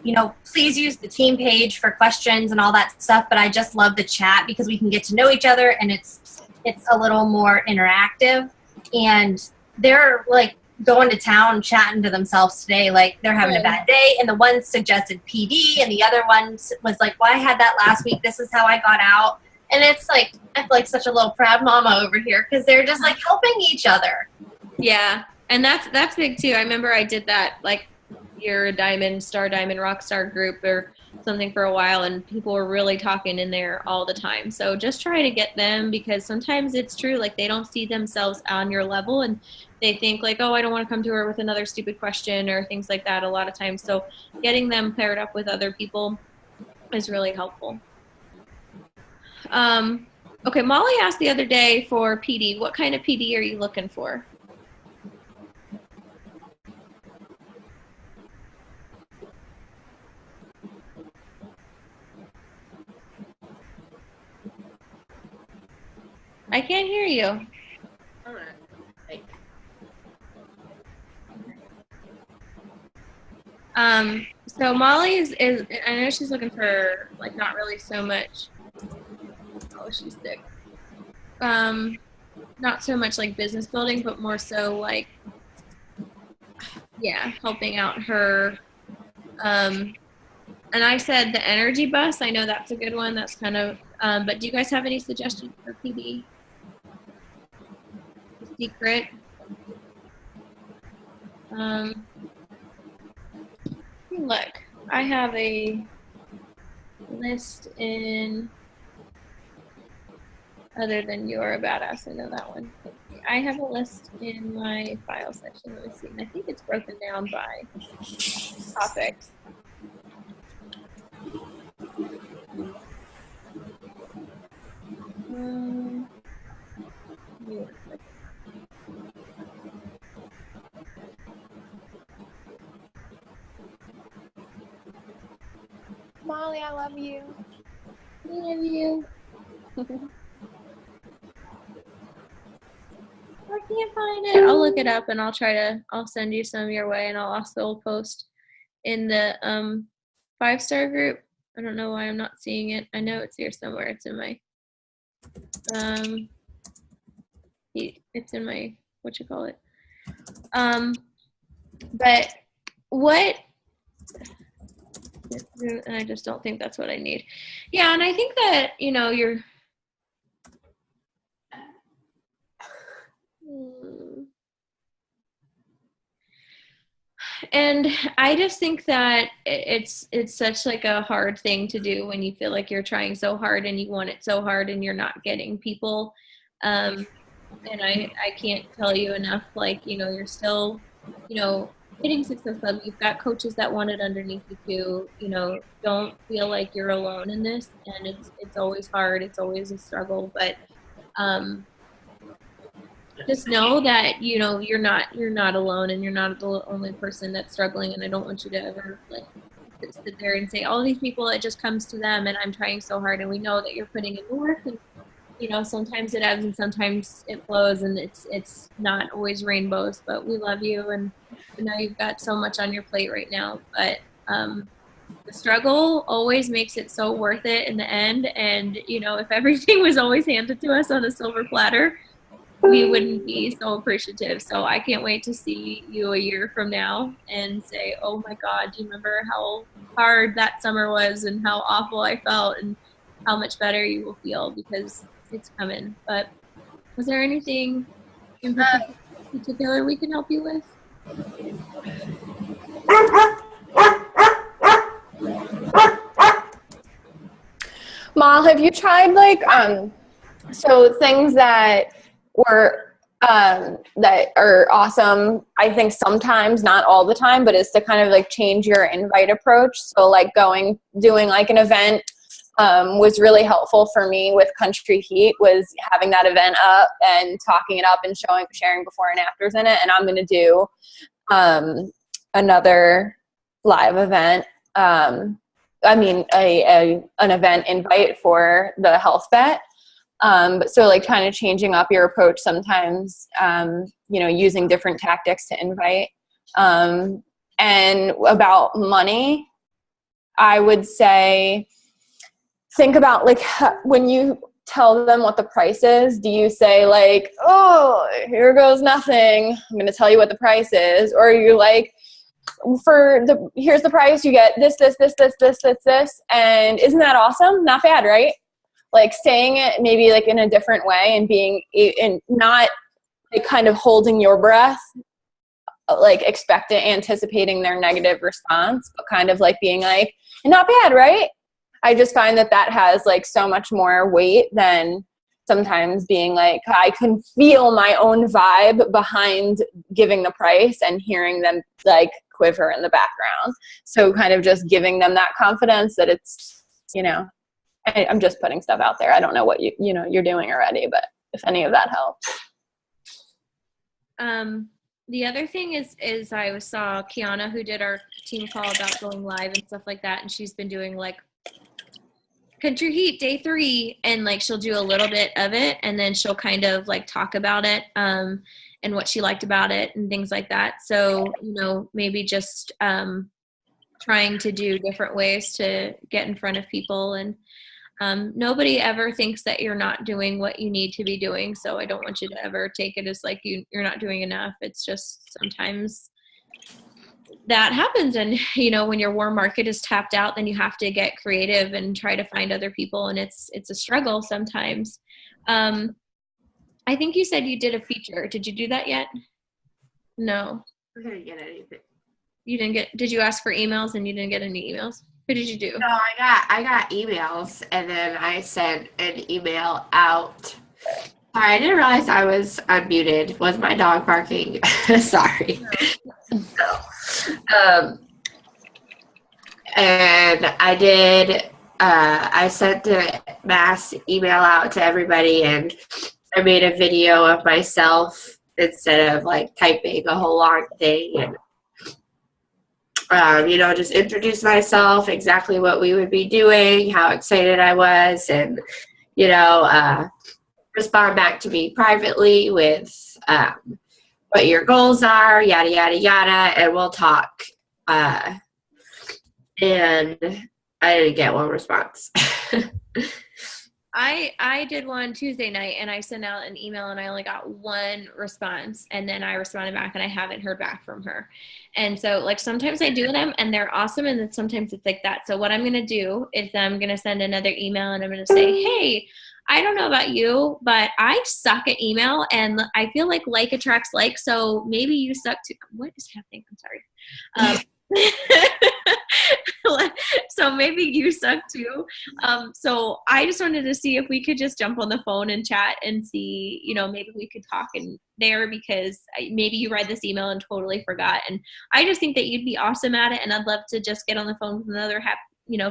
You know, please use the team page for questions and all that stuff. But I just love the chat because we can get to know each other, and it's a little more interactive. And they're like going to town chatting to themselves today, like they're having a bad day. And the one suggested PD, and the other one was like, well, I had that last week. This is how I got out. And it's like, I feel like such a little proud mama over here because they're just like helping each other. Yeah. And that's big too. I remember I did that, like, your Diamond, Star Diamond, Rockstar group or something for a while, and people were really talking in there all the time. So just try to get them, because sometimes it's true, like they don't see themselves on your level and they think like, oh, I don't want to come to her with another stupid question or things like that a lot of times. So getting them paired up with other people is really helpful. Okay, Molly asked the other day for PD. What kind of PD are you looking for? I can't hear you. So Molly is I know she's looking for, like, not really so much. Oh, she's sick. Not so much like business building, but more so like, yeah, helping out her. And I said the energy bus. I know that's a good one. That's kind of, but do you guys have any suggestions for PD? Secret. Look, I have a list in, other than You're a Badass, I know that one. I have a list in my file section. Let me see. And I think it's broken down by topics. Molly, I love you. I love you. I can't find it. I'll look it up and I'll send you some your way, and I'll also post in the 5-star group. I don't know why I'm not seeing it. I know it's here somewhere. It's in my it's in my, what you call it. But what, I just don't think that's what I need. Yeah, and I think that, you know, you're and I just think that it's such like a hard thing to do when you feel like you're trying so hard and you want it so hard and you're not getting people. And I can't tell you enough, like, you know, you're still, you know, hitting Success Club. You've got coaches that want it underneath you too. You know, don't feel like you're alone in this, and it's always hard. It's always a struggle, but just know that, you know, you're not alone, and you're not the only person that's struggling. And I don't want you to ever like sit there and say, all these people, it just comes to them and I'm trying so hard. And we know that you're putting in the work, and you know, sometimes it ebbs and sometimes it flows, and it's not always rainbows, but we love you, and I know you've got so much on your plate right now, but the struggle always makes it so worth it in the end. And you know, if everything was always handed to us on a silver platter, we wouldn't be so appreciative. So I can't wait to see you a year from now and say, oh my God, do you remember how hard that summer was and how awful I felt, and how much better you will feel, because it's coming. But was there anything in particular we can help you with? Mal, have you tried like so things that were that are awesome, I think sometimes, not all the time, but is to kind of like change your invite approach. So like doing like an event was really helpful for me with Country Heat, was having that event up and talking it up and sharing before and afters in it. And I'm going to do another live event. An event invite for the health bet. But so like kind of changing up your approach sometimes, using different tactics to invite. And about money, I would say, think about like when you tell them what the price is, do you say like, oh, here goes nothing, I'm going to tell you what the price is? Or are you like, here's the price, you get this, and isn't that awesome? Not bad, right? Like saying it maybe like in a different way and being and not like kind of holding your breath, like anticipating their negative response, but kind of like being like, not bad, right? I just find that has like so much more weight than sometimes being like, I can feel my own vibe behind giving the price and hearing them like quiver in the background. So kind of just giving them that confidence that it's, I'm just putting stuff out there. I don't know what you're doing already, but if any of that helps. The other thing is I saw Kiana, who did our team call about going live and stuff like that, and she's been doing like Country Heat Day 3, and like she'll do a little bit of it, and then she'll kind of like talk about it and what she liked about it and things like that. So maybe just trying to do different ways to get in front of people, and nobody ever thinks that you're not doing what you need to be doing. So I don't want you to ever take it as like you're not doing enough. It's just sometimes that happens. And, when your warm market is tapped out, then you have to get creative and try to find other people. And it's a struggle sometimes. I think you said you did a feature. Did you do that yet? No. I didn't get anything. You didn't get, did you ask for emails and you didn't get any emails? What did you do? No, I got emails, and then I sent an email out. Sorry, I didn't realize I was unmuted. Was my dog barking? Sorry. And I did, I sent the mass email out to everybody, and I made a video of myself instead of like typing a whole long thing, and just introduce myself, exactly what we would be doing, how excited I was, and, respond back to me privately with what your goals are, yada, yada, yada, and we'll talk. And I didn't get one response. I did one Tuesday night, and I sent out an email, and I only got one response, and then I responded back, and I haven't heard back from her. And so like sometimes I do them and they're awesome, and then sometimes it's like that. So what I'm going to do is I'm going to send another email, and I'm going to say, hey, I don't know about you, but I suck at email, and I feel like attracts like, so maybe you suck too. What is happening? I'm sorry. So maybe you suck too. So I just wanted to see if we could just jump on the phone and chat and see, maybe we could talk in there, because maybe you read this email and totally forgot. And I just think that you'd be awesome at it, and I'd love to just get on the phone with another happy,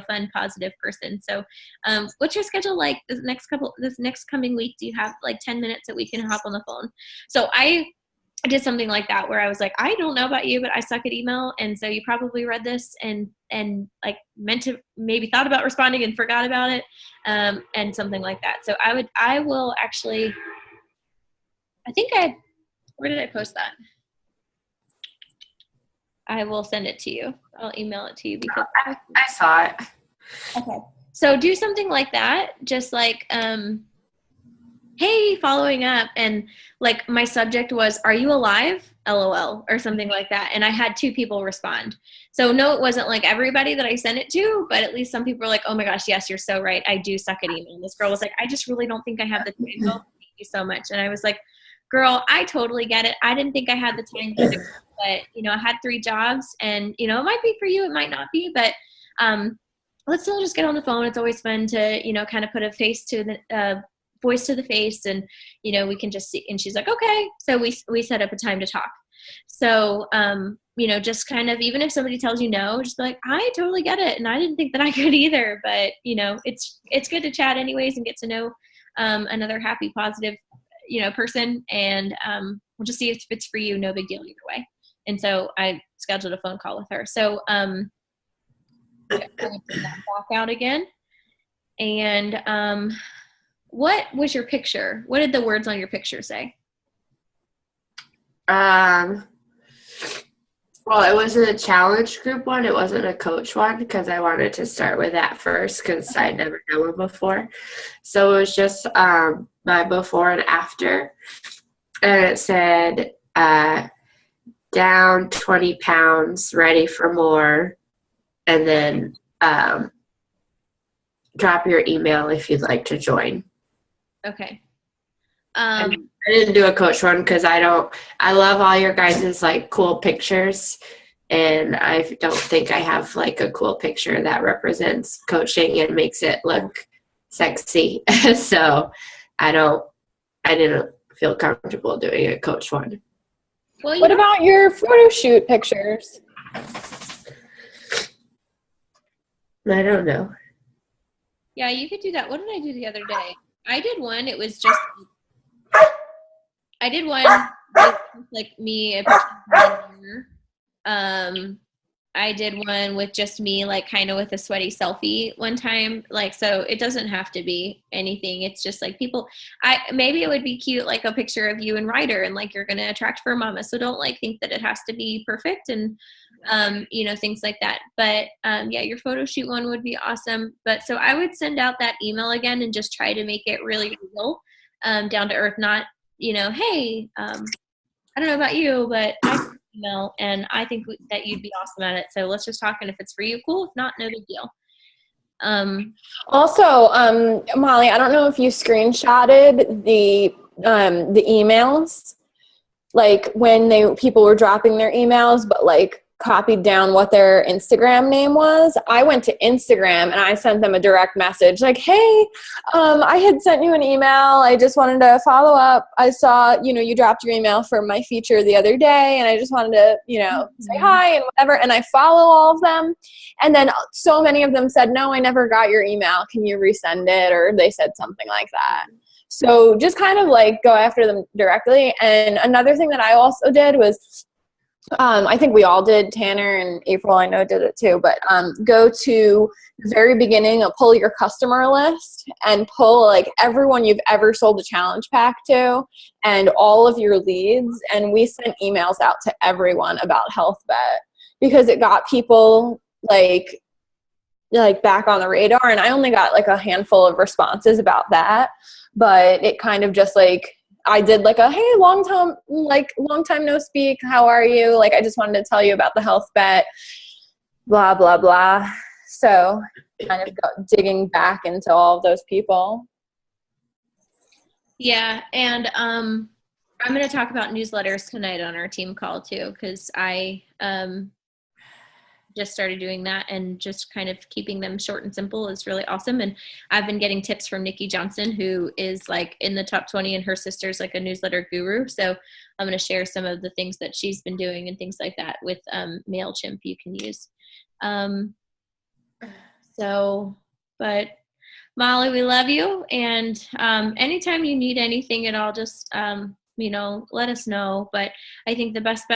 fun, positive person. So what's your schedule like this next coming week? Do you have like 10 minutes that we can hop on the phone? So I did something like that where I was like, I don't know about you, but I suck at email. And so you probably read this and like meant to, maybe thought about responding and forgot about it. And something like that. So I will actually, where did I post that? I will send it to you. I'll email it to you because I saw it. Okay. So do something like that. Just like, hey, following up, and like my subject was, are you alive? LOL, or something like that. And I had 2 people respond. So no, it wasn't like everybody that I sent it to, but at least some people were like, oh my gosh, yes, you're so right. I do suck at email. And this girl was like, I just really don't think I have the time. Oh, thank you so much. And I was like, girl, I totally get it. I didn't think I had the time either, but I had 3 jobs, and it might be for you, it might not be, but let's still just get on the phone. It's always fun to, kind of put a face to the voice to the face, and we can just see. And she's like, okay. So we set up a time to talk. So just kind of, even if somebody tells you no, just be like, I totally get it, and I didn't think that I could either, but it's good to chat anyways and get to know another happy, positive person, and we'll just see if it's for you. No big deal either way. And so I scheduled a phone call with her. So I'm going to put that back out again. And What was your picture? What did the words on your picture say? Well, it wasn't a challenge group one. It wasn't a coach one because I wanted to start with that first because I'd never done one before. So it was just my before and after. And it said, down 20 pounds, ready for more. And then drop your email if you'd like to join. Okay. I didn't do a coach one because I love all your guys' like cool pictures, and I don't think I have like a cool picture that represents coaching and makes it look sexy. So I didn't feel comfortable doing a coach one. Well, What about your photo shoot pictures? I don't know. Yeah, you could do that. What did I do the other day? I did one. It was just, I did one with like me. I did one with just me, like kind of with a sweaty selfie one time. Like, so it doesn't have to be anything. It's just like people, maybe it would be cute, like a picture of you and Ryder and like you're going to attract fur mama. So don't like think that it has to be perfect and, things like that. But yeah, your photo shoot one would be awesome. But so I would send out that email again and just try to make it really real, down to earth, not, hey, I don't know about you, but I email and I think that you'd be awesome at it. So let's just talk. And if it's for you, cool. If not, no big deal. Also, Molly, I don't know if you screenshotted the emails, like when people were dropping their emails, but like copied down what their Instagram name was. I went to Instagram and I sent them a direct message like, hey, I had sent you an email. I just wanted to follow up. I saw, you dropped your email for my feature the other day and I just wanted to, say hi and whatever. And I follow all of them. And then so many of them said, no, I never got your email. Can you resend it? Or they said something like that. So just kind of like go after them directly. And another thing that I also did was, I think we all did, Tanner and April I know did it too, but go to the very beginning, pull your customer list and pull like everyone you've ever sold a challenge pack to and all of your leads. And we sent emails out to everyone about Health Bet because it got people like back on the radar. And I only got like a handful of responses about that, but it kind of just like, I did like a, hey, long time no speak. How are you? Like, I just wanted to tell you about the Health Bet, blah, blah, blah. So kind of digging back into all of those people. Yeah. And I'm going to talk about newsletters tonight on our team call too, because I just started doing that and just kind of keeping them short and simple is really awesome. And I've been getting tips from Nikki Johnson, who is like in the top 20 and her sister's like a newsletter guru. So I'm going to share some of the things that she's been doing and things like that with MailChimp you can use. But Molly, we love you. And anytime you need anything at all, just, let us know. But I think the best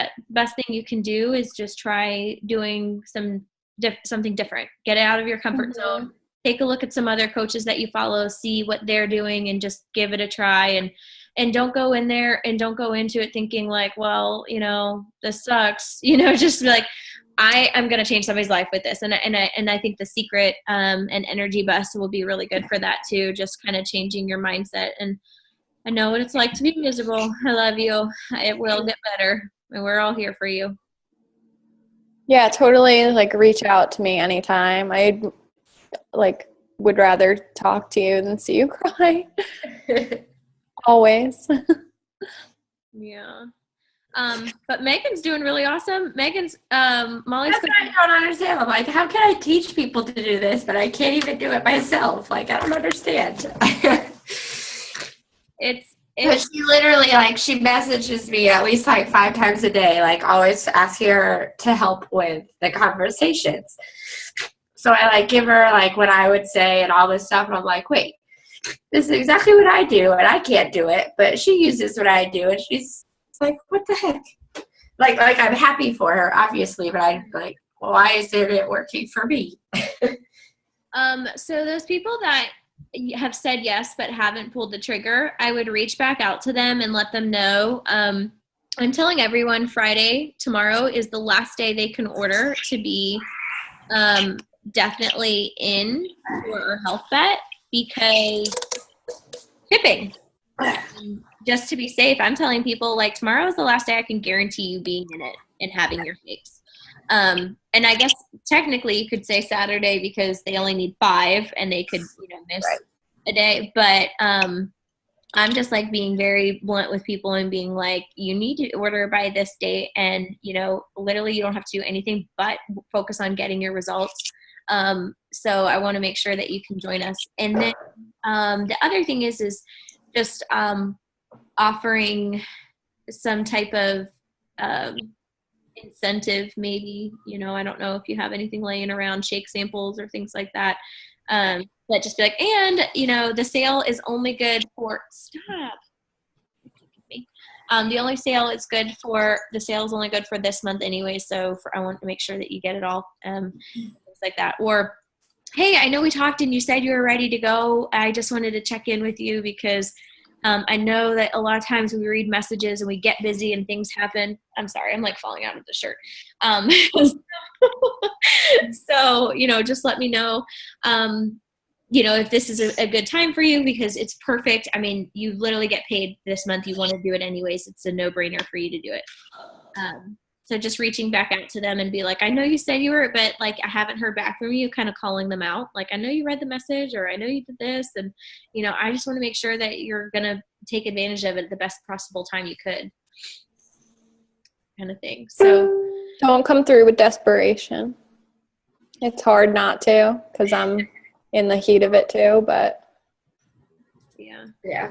thing you can do is just try doing something different. Get out of your comfort zone. Take a look at some other coaches that you follow, see what they're doing, and just give it a try. And don't go in there and don't go into it thinking like, well, this sucks. Just be like, I'm going to change somebody's life with this. And I think the secret and energy bus will be really good for that too. Just kind of changing your mindset. And I know what it's like to be miserable. I love you. It will get better. And we're all here for you. Yeah, totally. Like reach out to me anytime. I would rather talk to you than see you cry. Always. Yeah. But Megan's doing really awesome. Molly's. That's what I don't understand. I'm like, how can I teach people to do this, but I can't even do it myself? Like, I don't understand. But she literally, she messages me at least 5 times a day, always asking her to help with the conversations. So I give her what I would say and all this stuff. And I'm like, wait, this is exactly what I do, and I can't do it, but she uses what I do, and she's like, what the heck? I'm happy for her, obviously, but I'm like, well, why isn't it working for me? So those people that have said yes but haven't pulled the trigger, I would reach back out to them and let them know. I'm telling everyone Friday, tomorrow, is the last day they can order to be definitely in for our health bet, because shipping. Just to be safe, I'm telling people, like, tomorrow is the last day I can guarantee you being in it and having your shakes. And I guess technically you could say Saturday because they only need 5 and they could, miss a day. But I'm just like being very blunt with people and being like, you need to order by this date, and literally you don't have to do anything but focus on getting your results. So I want to make sure that you can join us. And then the other thing is just offering some type of incentive, maybe. I don't know if you have anything laying around, shake samples or things like that. But just be like, and the sale is only good for the only sale is good for the sale is only good for this month anyway. So I want to make sure that you get it all, things like that. Or, hey, I know we talked and you said you were ready to go. I just wanted to check in with you because I know that a lot of times we read messages and we get busy and things happen. I'm sorry, I'm like falling out of the shirt. So, just let me know, if this is a good time for you, because it's perfect. I mean, you literally get paid this month. You want to do it anyways. It's a no-brainer for you to do it. So just reaching back out to them and be like, I know you said you were, but like, I haven't heard back from you, kind of calling them out. Like, I know you read the message, or I know you did this. And, I just want to make sure that you're going to take advantage of it at the best possible time you could, kind of thing. So don't come through with desperation. It's hard not to, because I'm in the heat of it too, but yeah.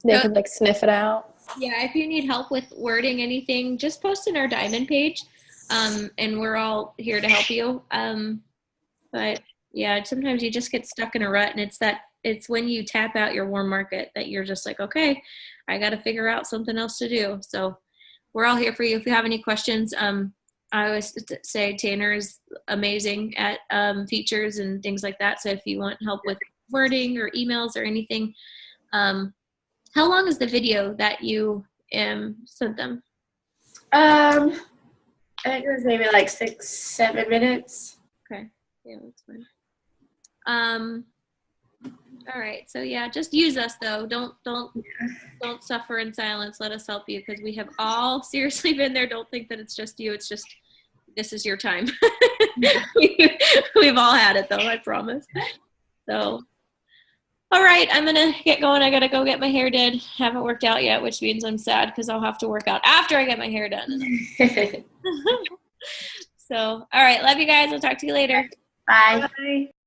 They could like sniff it out. Yeah, if you need help with wording anything, just post in our Diamond page, and we're all here to help you. But yeah, sometimes you just get stuck in a rut, and it's when you tap out your warm market that you're just like, okay, I got to figure out something else to do. So we're all here for you. If you have any questions, I always say Tanner is amazing at features and things like that. So if you want help with wording or emails or anything, how long is the video that you sent them? I think it was maybe like 6-7 minutes. Okay. Yeah, that's fine. All right. So yeah, just use us though. Don't suffer in silence. Let us help you, because we have all seriously been there. Don't think that it's just you. It's just, this is your time. We've all had it though, I promise. So, all right, I'm going to get going. I got to go get my hair did. Haven't worked out yet, which means I'm sad because I'll have to work out after I get my hair done. So, all right. Love you guys. I'll talk to you later. Bye. Bye.